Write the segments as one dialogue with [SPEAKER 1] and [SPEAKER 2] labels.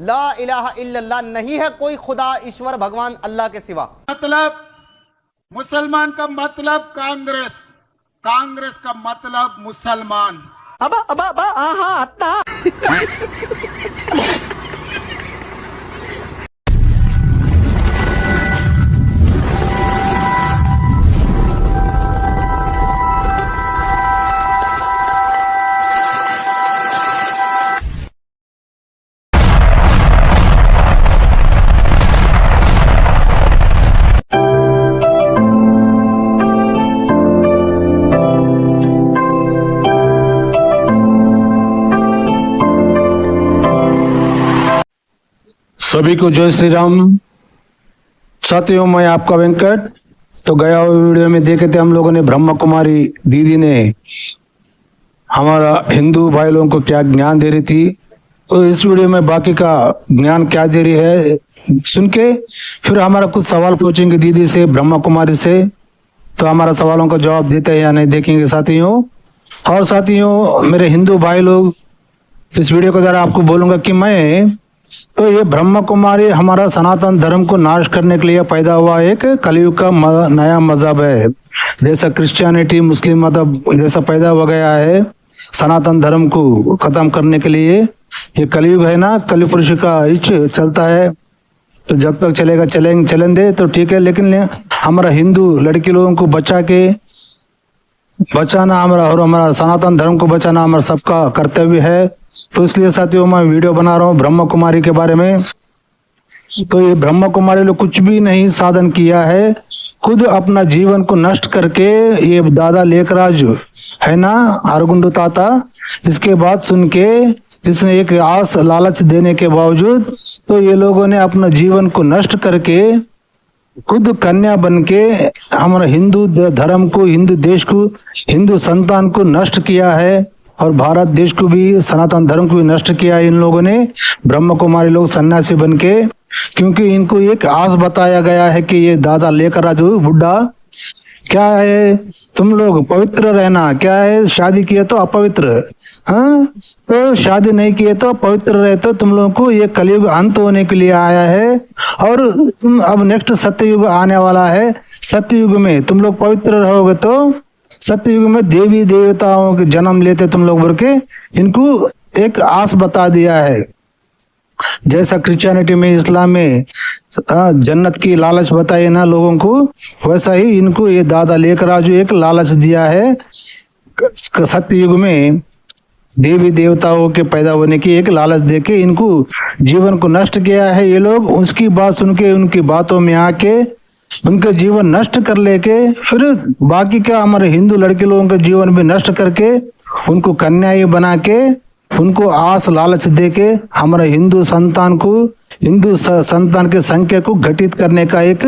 [SPEAKER 1] ला इलाहा इल्लल्लाह, नहीं है कोई खुदा ईश्वर भगवान अल्लाह के सिवा।
[SPEAKER 2] मतलब मुसलमान का मतलब कांग्रेस, कांग्रेस का मतलब मुसलमान।
[SPEAKER 3] अबा अबा अबा आहा अत्ता।
[SPEAKER 4] सभी को जय श्री राम। साथियों, मैं आपका वेंकट। तो गया हुए वीडियो में देखे थे हम लोगों ने ब्रह्मा कुमारी दीदी ने हमारा हिंदू भाई लोगों को क्या ज्ञान दे रही थी। तो इस वीडियो में बाकी का ज्ञान क्या दे रही है सुन के फिर हमारा कुछ सवाल पूछेंगे दीदी से, ब्रह्मा कुमारी से। तो हमारा सवालों का जवाब देते हैं या नहीं देखेंगे साथियों। और साथियों, मेरे हिंदू भाई लोग, इस वीडियो के द्वारा आपको बोलूंगा कि मैं तो ये ब्रह्मा कुमारी हमारा सनातन धर्म को नाश करने के लिए पैदा हुआ एक कलयुग का नया मजहब है। जैसा क्रिश्चियनिटी, मुस्लिम मजहब जैसा पैदा हो गया है सनातन धर्म को खत्म करने के लिए, ये कलयुग है ना, कलिपुरुष का इच्छ चलता है। तो जब तक चलेगा चलेंगे तो ठीक है, लेकिन हमारा हिंदू लड़की लोगों को बचाना हमारा सनातन धर्म को बचाना हमारा सबका कर्तव्य है। तो इसलिए साथियों मैं वीडियो बना रहा हूँ ब्रह्मा कुमारी के बारे में। तो ये ब्रह्मा कुमारी लोग कुछ भी नहीं साधन किया है, खुद अपना जीवन को नष्ट करके ये दादा लेकराज है ना, अरगुंडू ताता, इसके बाद सुन के इसने एक आस लालच देने के बावजूद तो ये लोगों ने अपना जीवन को नष्ट करके खुद कन्या बन के हमारा हिंदू धर्म को, हिंदू देश को, हिंदू संतान को नष्ट किया है। और भारत देश को भी, सनातन धर्म को भी नष्ट किया इन लोगों ने, ब्रह्मा कुमारी लोग सन्यासी बन के। क्योंकि इनको एक आस बताया गया है कि ये दादा लेकर राजू बुड्ढा क्या है, तुम लोग पवित्र रहना, क्या है शादी किए तो अपवित्र, हाँ तो शादी नहीं किए तो पवित्र रहे। तो तुम लोगों को ये कलयुग अंत होने के लिए आया है और अब नेक्स्ट सत्ययुग आने वाला है। सत्ययुग में तुम लोग पवित्र रहोगे तो सत्ययुग में देवी देवताओं के जन्म लेते तुम लोग बोल के इनको एक आस बता दिया है। जैसा क्रिश्चियनिटी में, इस्लाम में जन्नत की लालच बताई ना लोगों को, वैसा ही इनको ये दादा लेकर राजू एक लालच दिया है। सत्ययुग में देवी देवताओं के पैदा होने की एक लालच देके इनको जीवन को नष्ट किया है। ये लोग उसकी बात सुन के, उनकी बातों में आके उनके जीवन नष्ट कर लेके फिर बाकी का हमारे हिंदू लड़के लोगों के जीवन भी नष्ट करके उनको कन्याएं बना के उनको आस लालच देके हमारे हिंदू संतान के संख्या को घटित करने का एक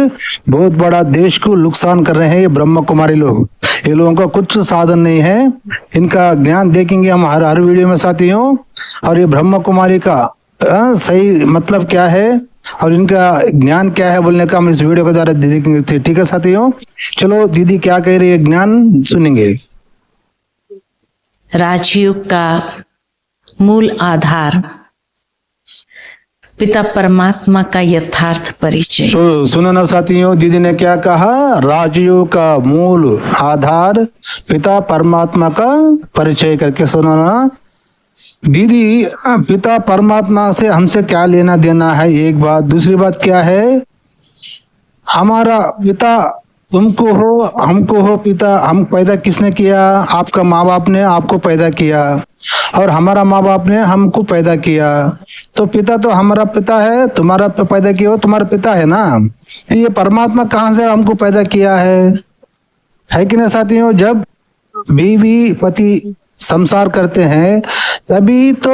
[SPEAKER 4] बहुत बड़ा देश को नुकसान कर रहे हैं ये ब्रह्मा कुमारी लोग। ये लोगों का कुछ साधन नहीं है, इनका ज्ञान देखेंगे हम हर वीडियो में साथियों। और ये ब्रह्मा कुमारी का सही मतलब क्या है और इनका ज्ञान क्या है बोलने का हम इस वीडियो के द्वारा देखेंगे। ठीक है साथियों, चलो दीदी क्या कह रही है ज्ञान सुनेंगे।
[SPEAKER 5] राजयोग का मूल आधार पिता परमात्मा का यथार्थ परिचय।
[SPEAKER 4] तो सुनो ना साथियों, दीदी ने क्या कहा, राजयोग का मूल आधार पिता परमात्मा का परिचय करके सुनो ना दीदी। पिता परमात्मा से हमसे क्या लेना देना है, एक बात। दूसरी बात क्या है, हमारा पिता तुमको हो, हमको हो पिता। हम पैदा किसने किया, आपका माँ बाप ने आपको पैदा किया और हमारा माँ बाप ने हमको पैदा किया। तो पिता तो हमारा पिता है, तुम्हारा पैदा किया हो तुम्हारा पिता है ना। ये परमात्मा कहाँ से हमको पैदा किया है कि नहीं साथियों। जब बीवी पति संसार करते हैं तभी तो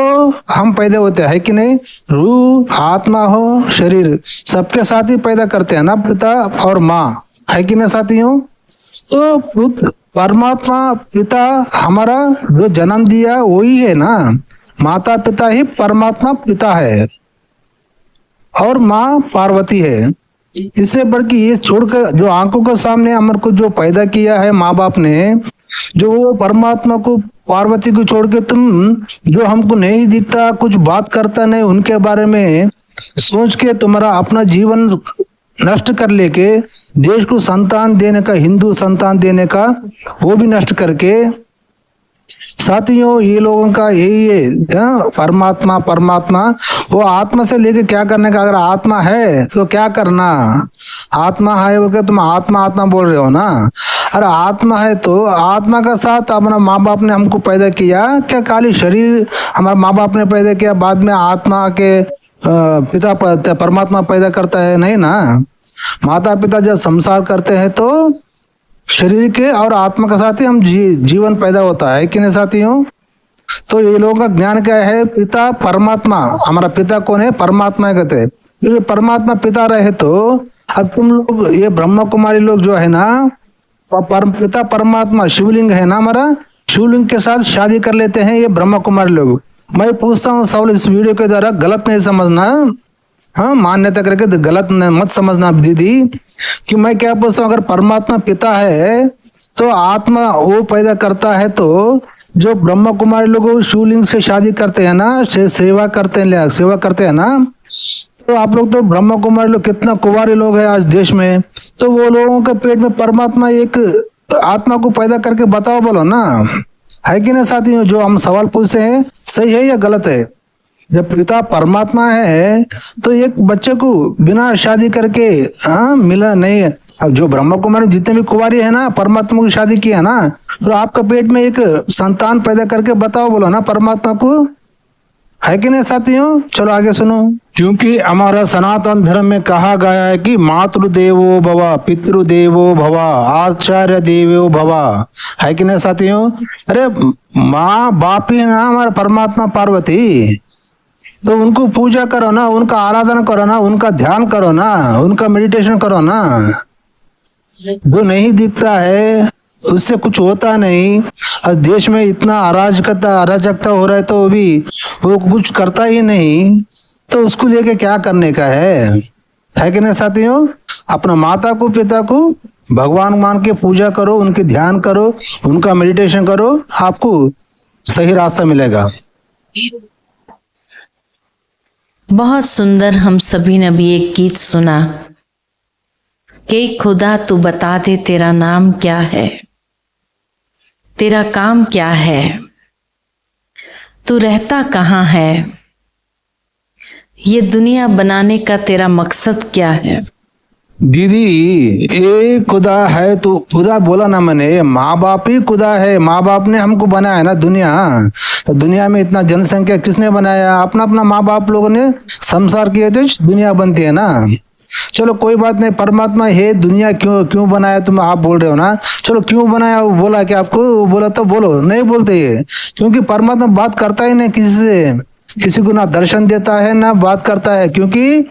[SPEAKER 4] हम पैदा होते हैं कि नहीं। रूह, आत्मा हो, शरीर सबके साथ ही पैदा करते हैं ना पिता और माँ, है कि नहीं साथियों। तो परमात्मा पिता हमारा जो जन्म दिया वही है ना, माता पिता ही परमात्मा पिता है और माँ पार्वती है। इससे बढ़ के ये छोड़कर जो आंखों के सामने हमारे को जो पैदा किया है माँ बाप ने, जो वो परमात्मा को पार्वती को छोड़ के तुम जो हमको नहीं दिखता कुछ बात करता नहीं उनके बारे में सोच के तुम्हारा अपना जीवन नष्ट कर लेके देश को संतान देने का हिंदू संतान देने का वो भी नष्ट करके साथियों ये लोगों का यही है परमात्मा परमात्मा वो आत्मा से लेके क्या करने का। अगर आत्मा है तो क्या करना, आत्मा है वो क्या तुम आत्मा आत्मा बोल रहे हो ना। अरे आत्मा है तो आत्मा का साथ अपना माँ बाप ने हमको पैदा किया क्या, खाली शरीर हमारे माँ बाप ने पैदा किया बाद में आत्मा के पिता परमात्मा पैदा करता है नहीं ना। माता पिता जब संसार करते हैं तो शरीर के और आत्मा के साथ ही हम जीवन पैदा होता है कि नहीं साथियों। तो ये लोगों का ज्ञान क्या है, पिता परमात्मा, हमारा पिता कौन है, परमात्मा कहते हैं। ये परमात्मा पिता रहे तो अब तुम लोग ये ब्रह्म कुमारी लोग जो है ना पिता परमात्मा शिवलिंग है ना हमारा, शिवलिंग के साथ शादी कर लेते हैं ये ब्रह्म कुमारी लोग। मैं पूछता हूँ सवाल इस वीडियो के द्वारा, गलत नहीं समझना, हाँ मान्यता करके गलत मत समझना दीदी, कि मैं क्या पूछता हूँ अगर परमात्मा पिता है तो आत्मा वो पैदा करता है तो जो ब्रह्म कुमारी लोग शिवलिंग से शादी करते हैं ना, सेवा करते हैं ना, तो आप लोग तो ब्रह्म कुमारी लोग कितना कुंवारे लोग हैं आज देश में, तो वो लोगों के पेट में परमात्मा एक आत्मा को पैदा करके बताओ बोलो ना, है कि नहीं साथियों। जो हम सवाल पूछते हैं सही है या गलत है। जब पिता परमात्मा है तो एक बच्चे को बिना शादी करके मिला नहीं है। अब जो ब्रह्म कुमारी जितने भी कुंवारी है ना परमात्मा की शादी किया ना, तो आपका पेट में एक संतान पैदा करके बताओ बोलो ना परमात्मा को, है कि नहीं साथियों। चलो आगे सुनो। क्योंकि हमारा सनातन धर्म में कहा गया है कि मातृदेवो भव, पितृदेवो भव, आचार्य देवो भव, है कि नहीं साथियों। अरे माँ बाप ही ना हमारा परमात्मा पार्वती, तो उनको पूजा करो ना, उनका आराधना करो ना, उनका ध्यान करो ना, उनका मेडिटेशन करो ना। जो नहीं दिखता है उससे कुछ होता नहीं। और देश में इतना अराजकता हो रहा है तो भी वो कुछ करता ही नहीं, तो उसको लेके क्या करने का है कि नहीं साथियों। अपना माता को पिता को भगवान मान के पूजा करो, उनके ध्यान करो, उनका मेडिटेशन करो, आपको सही रास्ता मिलेगा।
[SPEAKER 5] बहुत सुंदर हम सभी ने भी एक गीत सुना कि खुदा तू बता दे तेरा नाम क्या है, तेरा काम क्या है, तू रहता कहाँ है, ये दुनिया बनाने का तेरा मकसद क्या है।
[SPEAKER 4] दीदी ये खुदा है तो खुदा बोला ना मैंने, माँ बाप ही खुदा है, माँ बाप ने हमको बनाया ना दुनिया। तो दुनिया में इतना जनसंख्या किसने बनाया, अपना अपना माँ बाप लोगों ने संसार किए तो दुनिया बनती है ना। चलो कोई बात नहीं, परमात्मा है दुनिया क्यों बनाया तुम आप बोल रहे हो ना, चलो क्यों बनाया वो बोला कि आपको, बोला तो बोलो, नहीं बोलते ये, क्योंकि परमात्मा बात करता ही नहीं किसी से, किसी को ना दर्शन देता है ना बात करता है, क्योंकि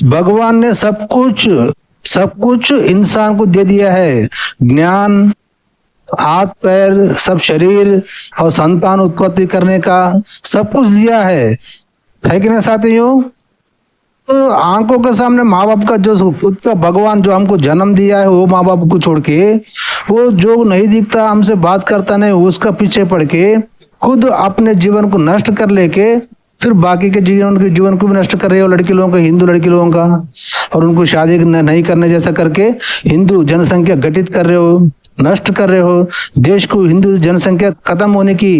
[SPEAKER 4] भगवान ने सब कुछ इंसान को दे दिया है, ज्ञान, हाथ पैर सब शरीर और संतान उत्पत्ति करने का सब कुछ दिया है कि नहीं साथियों। तो आंखों के सामने माँ बाप का जो खुद का भगवान जो हमको जन्म दिया है वो माँ बाप को छोड़ के वो जो नहीं दिखता हमसे बात करता नहीं उसका पीछे पड़ के खुद अपने जीवन को नष्ट कर लेके फिर बाकी के जीवन को भी नष्ट कर रहे हो, लड़की लोगों का, हिंदू लड़की लोगों का, और उनको शादी नहीं करने जैसा करके हिंदू जनसंख्या घटित कर रहे हो, नष्ट कर रहे हो, देश को हिंदू जनसंख्या खत्म होने की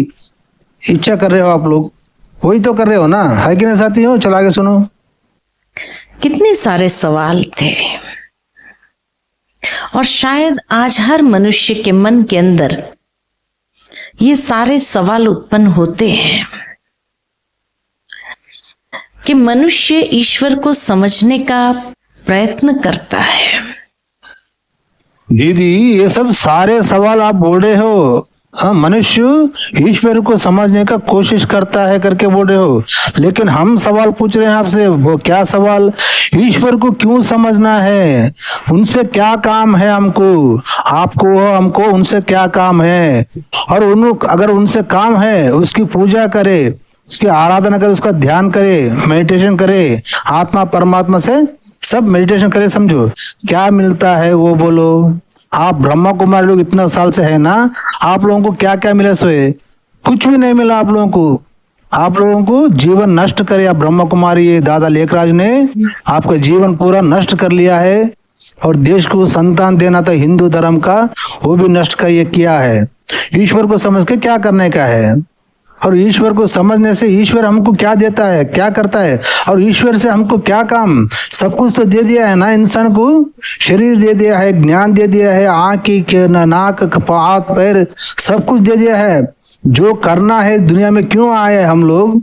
[SPEAKER 4] इच्छा कर रहे हो आप लोग, वही तो कर रहे हो ना, है कि नहीं साथियों। चलो आगे सुनो।
[SPEAKER 5] कितने सारे सवाल थे और शायद आज हर मनुष्य के मन के अंदर ये सारे सवाल उत्पन्न होते हैं कि मनुष्य ईश्वर को समझने का प्रयत्न करता है।
[SPEAKER 4] दीदी ये सब सारे सवाल आप बोल रहे हो, मनुष्य ईश्वर को समझने का कोशिश करता है करके बोल रहे हो, लेकिन हम सवाल पूछ रहे हैं आपसे, वो क्या सवाल, ईश्वर को क्यों समझना है, उनसे क्या काम है हमको, आपको हमको उनसे क्या काम है, और अगर उनसे काम है उसकी पूजा करे, उसकी आराधना करे, उसका ध्यान करे, मेडिटेशन करे, आत्मा परमात्मा से सब मेडिटेशन करे, समझो क्या मिलता है वो बोलो, आप ब्रह्मा कुमारी लोग इतना साल से है ना, आप लोगों को क्या क्या मिला सोए? कुछ भी नहीं मिला आप लोगों को। आप लोगों को जीवन नष्ट करे ब्रह्मा कुमारी ये दादा लेखराज ने आपका जीवन पूरा नष्ट कर लिया है। और देश को संतान देना था हिंदू धर्म का, वो भी नष्ट का ये किया है। ईश्वर को समझ के क्या करने का है, और ईश्वर को समझने से ईश्वर हमको क्या देता है, क्या करता है, और ईश्वर से हमको क्या काम? सब कुछ तो दे दिया है ना इंसान को। शरीर दे दिया है, ज्ञान दे दिया है, आँख की नाक हाथ पैर सब कुछ दे दिया है। जो करना है दुनिया में क्यों आए हैं हम लोग,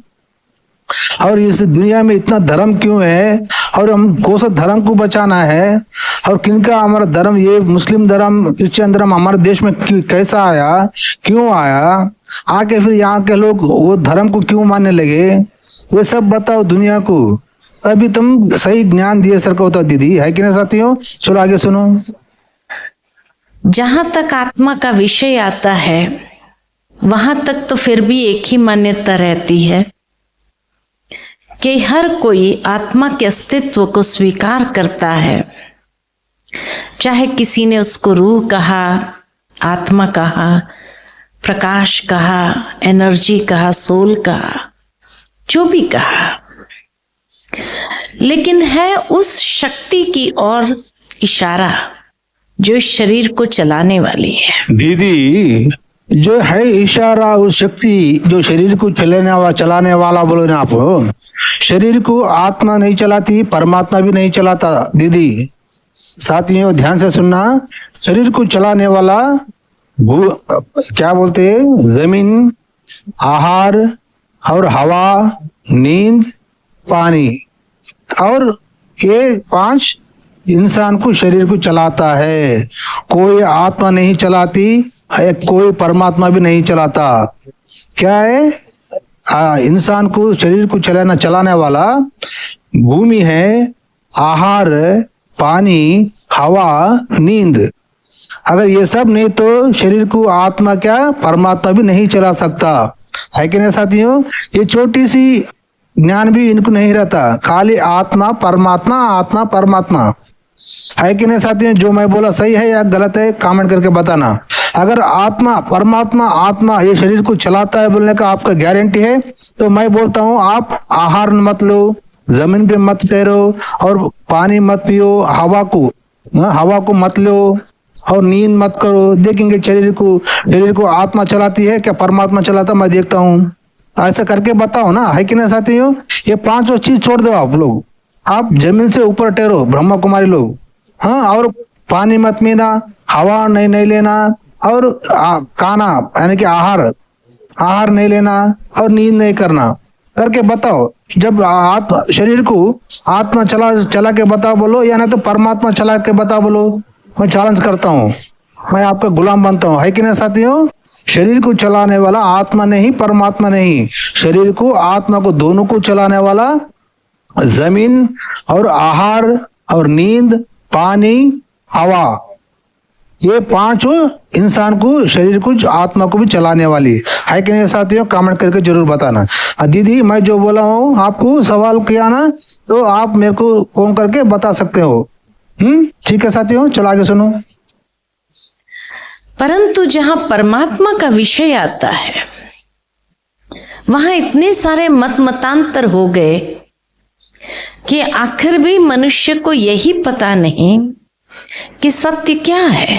[SPEAKER 4] और इस दुनिया में इतना धर्म क्यों है, और हमको सब धर्म को बचाना है। और किनका हमारा धर्म, ये मुस्लिम धर्म क्रिश्चियन धर्म हमारे देश में कैसा आया, क्यों आया, आके फिर यहाँ के लोग वो धर्म को क्यों मानने लगे, ये सब बताओ दुनिया को। अभी तुम सही ज्ञान दिए सर को होता दीदी, है कि नहीं साथियों? चलो आगे सुनो।
[SPEAKER 5] जहां तक आत्मा का विषय आता है वहां तक तो फिर भी एक ही मान्यता रहती है कि हर कोई आत्मा के अस्तित्व को स्वीकार करता है। चाहे किसी ने उसको रूह कहा, आत्मा कहा, प्रकाश कहा, एनर्जी कहा, सोल कहा, जो भी कहा, लेकिन है उस शक्ति की ओर इशारा जो इस शरीर को चलाने वाली है।
[SPEAKER 4] दीदी जो है इशारा, उस शक्ति जो शरीर को चलाने वाला बोलो ना आप। शरीर को आत्मा नहीं चलाती, परमात्मा भी नहीं चलाता दीदी। साथियों ध्यान से सुनना, शरीर को चलाने वाला क्या बोलते हैं, जमीन, आहार और हवा, नींद, पानी, और ये 5 इंसान को शरीर को चलाता है। कोई आत्मा नहीं चलाती है, कोई परमात्मा भी नहीं चलाता। क्या है? इंसान को शरीर को चलाने वाला भूमि है, आहार, पानी, हवा, नींद। अगर ये सब नहीं तो शरीर को आत्मा क्या परमात्मा भी नहीं चला सकता, है कि नहीं साथियों? ये छोटी सी ज्ञान भी इनको नहीं रहता, खाली आत्मा परमात्मा, आत्मा परमात्मा, है कि नहीं साथियों? जो मैं बोला सही है या गलत है कमेंट करके बताना। अगर आत्मा परमात्मा आत्मा ये शरीर को चलाता है बोलने का आपका गारंटी है, तो मैं बोलता हूँ आप आहार मत लो, जमीन पे मत ठहरो, और पानी मत पियो, हवा को मत लो, और नींद मत करो। देखेंगे शरीर को आत्मा चलाती है क्या परमात्मा चलाता, मैं देखता हूँ। ऐसा करके बताओ ना, है कि नहीं साथियों? ये 5 चीज छोड़ दो आप लोग। आप जमीन से ऊपर ठहरो ब्रह्मा कुमारी लोग, हाँ। और पानी मत पीना, हवा नहीं लेना, और खाना यानी कि आहार नहीं लेना, और नींद नहीं करना, करके बताओ। जब शरीर को आत्मा चला के बताओ बोलो, या ना तो परमात्मा चला के बताओ बोलो। मैं चैलेंज करता हूँ, मैं आपका गुलाम बनता हूँ, है कि नहीं साथियों? शरीर को चलाने वाला आत्मा नहीं, परमात्मा नहीं, शरीर को आत्मा को दोनों को चलाने वाला जमीन और आहार और नींद, पानी, हवा, ये 5 इंसान को, शरीर को, आत्मा को भी चलाने वाली है कि नहीं साथियों? कमेंट करके जरूर बताना। दीदी मैं जो बोला हूँ आपको सवाल किया ना, तो आप मेरे को फोन करके बता सकते हो। ठीक है साथियों, चलो आगे सुनो।
[SPEAKER 5] परंतु जहां परमात्मा का विषय आता है वहां इतने सारे मतांतर हो गए कि आखिर भी मनुष्य को यही पता नहीं कि सत्य क्या है।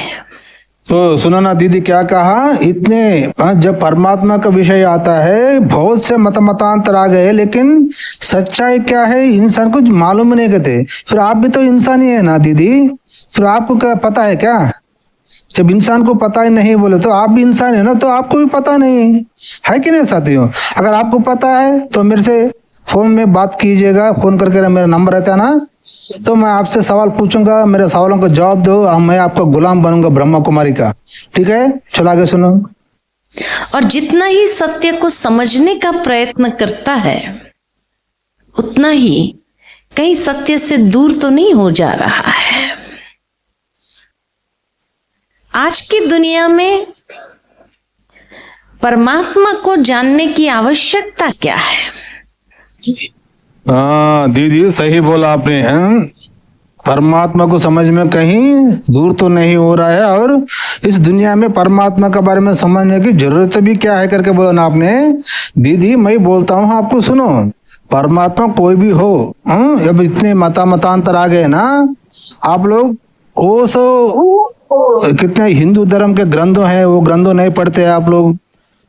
[SPEAKER 4] तो सुनो ना दीदी क्या कहा, इतने जब परमात्मा का विषय आता है बहुत से मतांतर आ गए, लेकिन सच्चाई क्या है इंसान को मालूम नहीं कहते। फिर आप भी तो इंसान ही है ना दीदी, फिर आपको क्या पता है क्या? जब इंसान को पता ही नहीं बोले तो आप भी इंसान है ना, तो आपको भी पता नहीं है कि नहीं साथियों? अगर आपको पता है तो मेरे से फोन में बात कीजिएगा, फोन करके मेरा नंबर रहता है ना, तो मैं आपसे सवाल पूछूंगा, मेरे सवालों का जवाब दो, मैं आपका गुलाम बनूंगा ब्रह्मा कुमारी का। ठीक है, चलो आगे सुनो।
[SPEAKER 5] और जितना ही सत्य को समझने का प्रयत्न करता है उतना ही कहीं सत्य से दूर तो नहीं हो जा रहा है। आज की दुनिया में परमात्मा को जानने की आवश्यकता क्या है?
[SPEAKER 4] हाँ दीदी सही बोला आपने। परमात्मा को समझ में कहीं दूर तो नहीं हो रहा है, और इस दुनिया में परमात्मा के बारे में समझने की जरूरत भी क्या है करके बोला ना आपने। दीदी मैं बोलता हूँ आपको, सुनो, परमात्मा कोई भी हो, अब इतने मतांतर आ गए ना आप लोग। वो सो कितने हिंदू धर्म के ग्रंथों हैं, वो ग्रंथों नहीं पढ़ते आप लोग।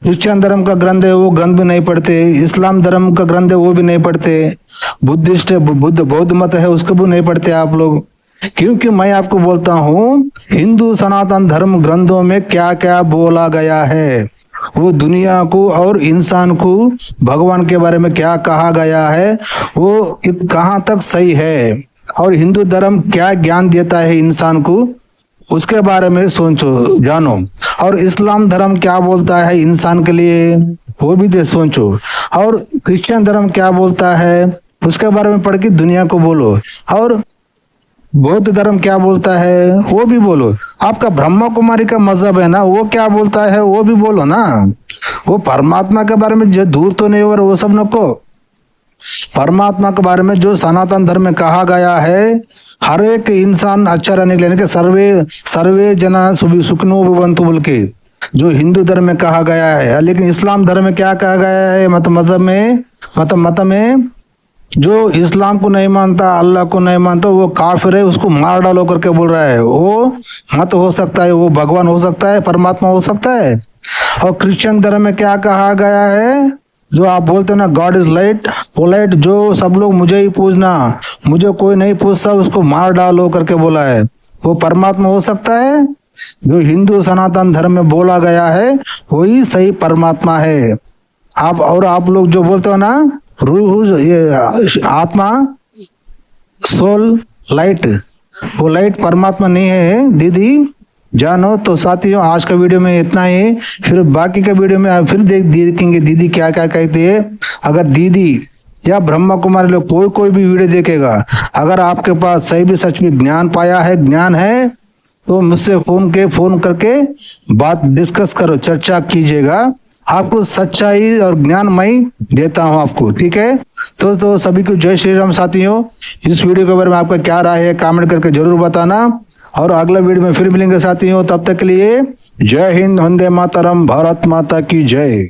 [SPEAKER 4] क्रिश्चियन धर्म का ग्रंथ है, वो ग्रंथ भी नहीं पढ़ते। इस्लाम धर्म का ग्रंथ है, वो भी नहीं पढ़ते। बुद्धिस्ट बौद्ध मत है, उसको भी नहीं पढ़ते आप लोग। क्योंकि मैं आपको बोलता हूँ हिंदू सनातन धर्म ग्रंथों में क्या क्या बोला गया है, वो दुनिया को और इंसान को भगवान के बारे में क्या कहा गया है, वो कहाँ तक सही है, और हिंदू धर्म क्या ज्ञान देता है इंसान को, उसके बारे में सोचो, जानो। और इस्लाम धर्म क्या बोलता है इंसान के लिए, वो भी सोचो। और क्रिश्चियन धर्म क्या बोलता है, उसके बारे में पढ़ के दुनिया को बोलो। और बौद्ध धर्म क्या बोलता है, वो भी बोलो। आपका ब्रह्मा कुमारी का मजहब है ना, वो क्या बोलता है, वो भी बोलो ना। वो परमात्मा के बारे में जो दूर तो नहीं हो रहा, वो सब नको। परमात्मा के बारे में जो सनातन धर्म में कहा गया है, हर एक इंसान अच्छा रहने के लिए, सर्वे जना सुखिनो भवन्तु बोल के जो हिंदू धर्म में कहा गया है। लेकिन इस्लाम धर्म में क्या कहा गया है, मत में जो इस्लाम को नहीं मानता, अल्लाह को नहीं मानता, वो काफिर है, उसको मार डालो करके बोल रहा है। वो मत हो सकता है, वो भगवान हो सकता है, परमात्मा हो सकता है। और क्रिश्चियन धर्म में क्या कहा गया है, जो आप बोलते हो ना गॉड इज लाइट, वो लाइट, जो सब लोग मुझे ही पूजना, मुझे कोई नहीं पूछता, उसको मार डालो करके बोला है। वो परमात्मा हो सकता है। जो हिंदू सनातन धर्म में बोला गया है वही सही परमात्मा है। आप लोग जो बोलते हो ना रूह, ये आत्मा, सोल, लाइट, वो लाइट परमात्मा नहीं है दीदी, जानो। तो साथियों आज का वीडियो में इतना ही, फिर बाकी का वीडियो में फिर देखेंगे दीदी क्या क्या कहती है। अगर दीदी या ब्रह्मा कुमारी लोग कोई भी वीडियो देखेगा, अगर आपके पास सही भी सच में ज्ञान है तो मुझसे फोन करके बात डिस्कस करो, चर्चा कीजिएगा। आपको सच्चाई और ज्ञान मैं देता हूं आपको, ठीक है। तो सभी को जय श्री राम साथियों। इस वीडियो के बारे में आपका क्या राय है कमेंट करके जरूर बताना, और अगला वीडियो में फिर मिलेंगे साथियों। तब तक के लिए जय हिंद, वंदे मातरम, भारत माता की जय।